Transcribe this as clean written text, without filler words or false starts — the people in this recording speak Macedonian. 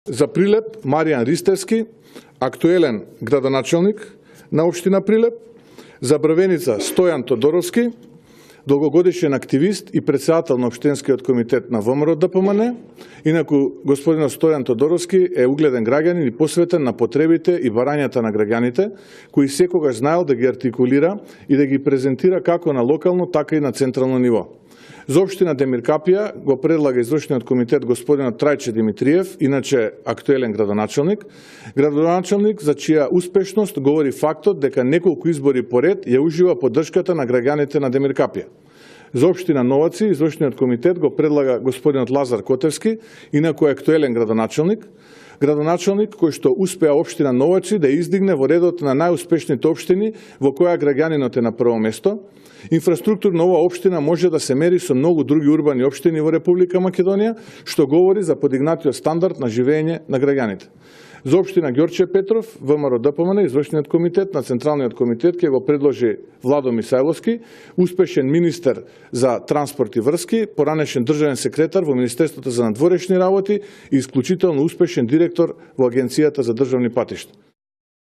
За Прилеп Маријан Ристевски, актуелен градоначалник на општина Прилеп. За Брвеница Стојан Тодоровски, долгогодишен активист и председател на општинскиот комитет на ВМРО ДПМН. Инаку господинот Стојан Тодоровски е угледен граѓанин и посветен на потребите и барањата на граѓаните, кои секогаш знаел да ги артикулира и да ги презентира како на локално, така и на централно ниво. За општина Демир Капија го предлага извршниот комитет господинот Трајче Димитриев, иначе актуелен градоначалник. Градоначалник за чија успешност говори фактот дека неколку избори поред ја ужива поддршката на граѓаните на Демир Капија. За општина Новаци извршниот комитет го предлага господинот Лазар Котевски, инаку е актуелен градоначалник. Градоначалник кој што успеа општина Новаци да издигне во редот на најуспешните општини во која граѓанинот е на прво место. Инфраструктурно ова општина може да се мери со многу други урбани општини во Република Македонија, што говори за подигнатиот стандард на живење на граѓаните. За општина Ѓорче Петров, ВМРО ДПМН, извршниот комитет на Централниот комитет ќе го предложи Владо Мисајловски, успешен министер за транспорт и врски, поранешен државен секретар во Министерството за надворешни работи и исклучително успешен директор во Агенцијата за државни патишта.